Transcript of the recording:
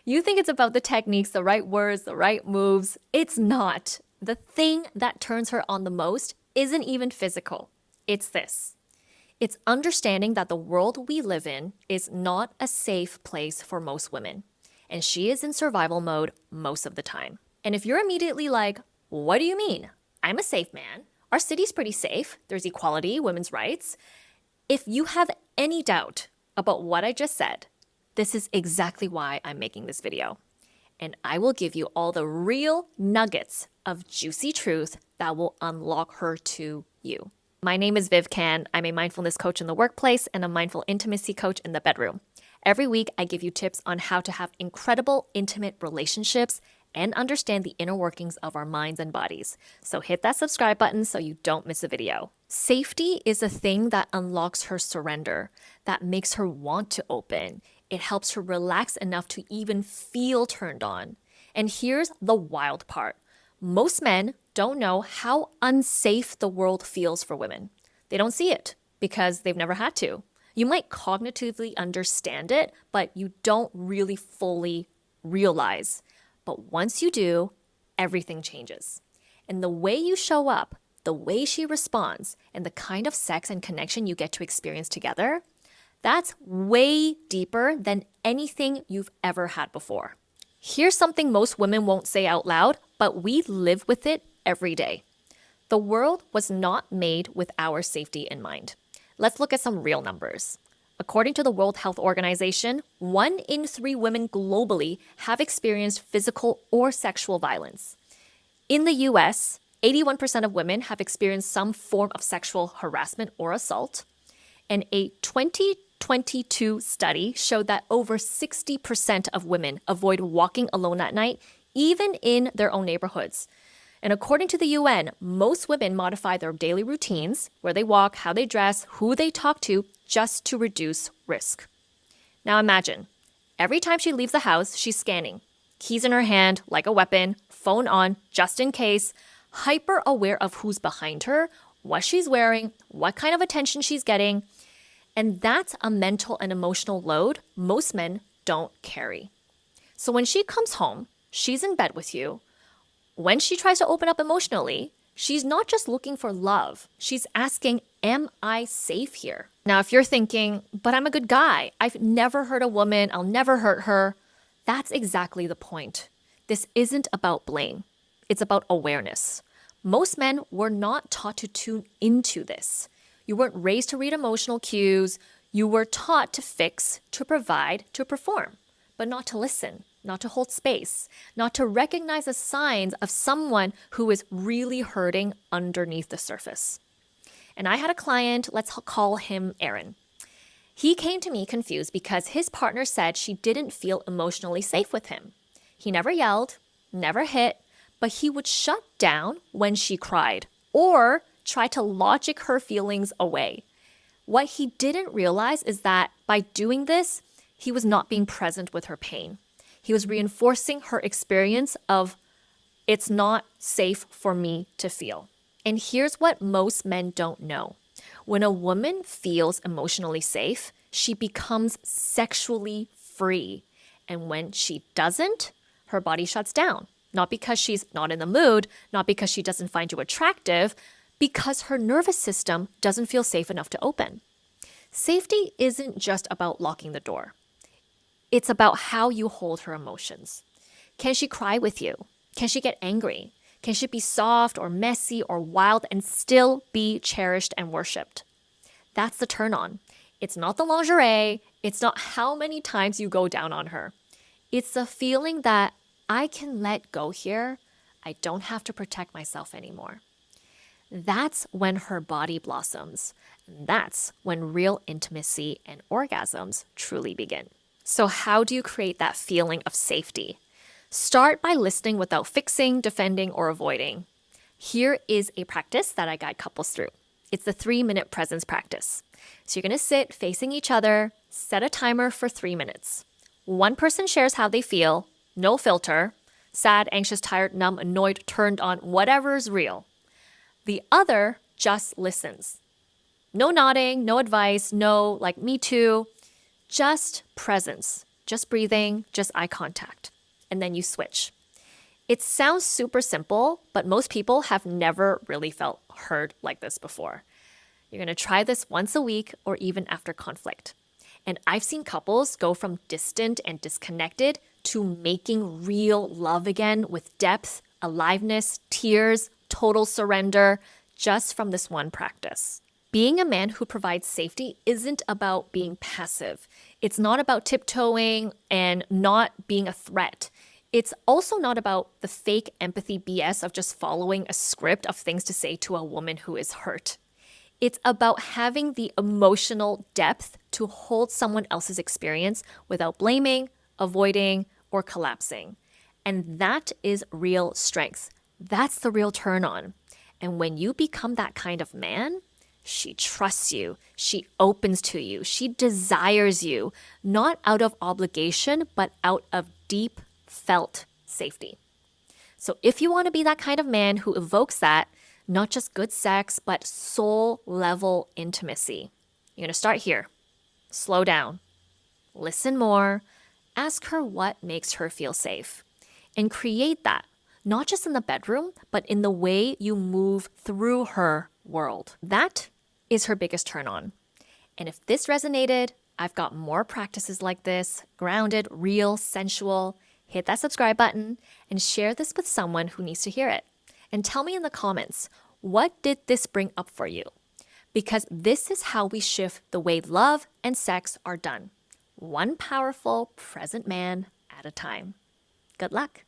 You think it's about the techniques, the right words, the right moves. It's not. The thing that turns her on the most isn't even physical. It's this. It's understanding that the world we live in is not a safe place for most women. And she is in survival mode most of the time. And if you're immediately like, what do you mean? I'm a safe man. Our city's pretty safe. There's equality, women's rights. If you have any doubt about what I just said, this is exactly why I'm making this video. And I will give you all the real nuggets of juicy truth that will unlock her to you. My name is Viv Can. I'm a mindfulness coach in the workplace and a mindful intimacy coach in the bedroom. Every week, I give you tips on how to have incredible, intimate relationships and understand the inner workings of our minds and bodies. So hit that subscribe button so you don't miss a video. Safety is a thing that unlocks her surrender, that makes her want to open. It helps her relax enough to even feel turned on. And here's the wild part. Most men don't know how unsafe the world feels for women. They don't see it because they've never had to. You might cognitively understand it, but you don't really fully realize. But once you do, everything changes. And the way you show up, the way she responds, and the kind of sex and connection you get to experience together, that's way deeper than anything you've ever had before. Here's something most women won't say out loud, but we live with it every day. The world was not made with our safety in mind. Let's look at some real numbers. According to the World Health Organization, 1 in 3 women globally have experienced physical or sexual violence. In the US, 81% of women have experienced some form of sexual harassment or assault. And a 2022 study showed that over 60% of women avoid walking alone at night, even in their own neighborhoods. And according to the UN, most women modify their daily routines, where they walk, how they dress, who they talk to, just to reduce risk. Now imagine, every time she leaves the house, she's scanning. Keys in her hand, like a weapon, phone on, just in case, hyper aware of who's behind her, what she's wearing, what kind of attention she's getting. And that's a mental and emotional load most men don't carry. So when she comes home, she's in bed with you. When she tries to open up emotionally, she's not just looking for love. She's asking, am I safe here? Now, if you're thinking, but I'm a good guy, I've never hurt a woman, I'll never hurt her, that's exactly the point. This isn't about blame. It's about awareness. Most men were not taught to tune into this. You weren't raised to read emotional cues. You were taught to fix, to provide, to perform, but not to listen, not to hold space, not to recognize the signs of someone who is really hurting underneath the surface. And I had a client, let's call him Aaron. He came to me confused because his partner said she didn't feel emotionally safe with him. He never yelled, never hit, but he would shut down when she cried or try to logic her feelings away. What he didn't realize is that by doing this, he was not being present with her pain. He was reinforcing her experience of, it's not safe for me to feel. And here's what most men don't know. When a woman feels emotionally safe, she becomes sexually free. And when she doesn't, her body shuts down. Not because she's not in the mood, not because she doesn't find you attractive, because her nervous system doesn't feel safe enough to open. Safety isn't just about locking the door. It's about how you hold her emotions. Can she cry with you? Can she get angry? Can she be soft or messy or wild and still be cherished and worshipped? That's the turn on. It's not the lingerie. It's not how many times you go down on her. It's the feeling that I can let go here. I don't have to protect myself anymore. That's when her body blossoms. That's when real intimacy and orgasms truly begin. So how do you create that feeling of safety? Start by listening without fixing, defending, or avoiding. Here is a practice that I guide couples through. It's the 3-minute presence practice. So you're going to sit facing each other, set a timer for 3 minutes. One person shares how they feel, no filter, sad, anxious, tired, numb, annoyed, turned on, whatever's real. The other just listens. No nodding, no advice, no like me too, just presence. just breathing, just eye contact. And then you switch. It sounds super simple, but most people have never really felt heard like this before. You're going to try this once a week or even after conflict. And I've seen couples go from distant and disconnected to making real love again with depth, aliveness, tears, total surrender, just from this one practice. Being a man who provides safety isn't about being passive. It's not about tiptoeing and not being a threat. It's also not about the fake empathy BS of just following a script of things to say to a woman who is hurt. It's about having the emotional depth to hold someone else's experience without blaming, avoiding, or collapsing. And that is real strength. That's the real turn on. And when you become that kind of man, she trusts you, she opens to you, she desires you, not out of obligation, but out of deep felt safety. So if you want to be that kind of man who evokes that, not just good sex, but soul level intimacy, you're going to start here. Slow down, listen more, ask her what makes her feel safe, and create that, not just in the bedroom, but in the way you move through her world. That is her biggest turn on. And if this resonated, I've got more practices like this, grounded, real, sensual. Hit that subscribe button and share this with someone who needs to hear it. And tell me in the comments, what did this bring up for you? Because this is how we shift the way love and sex are done. One powerful, present man at a time. Good luck.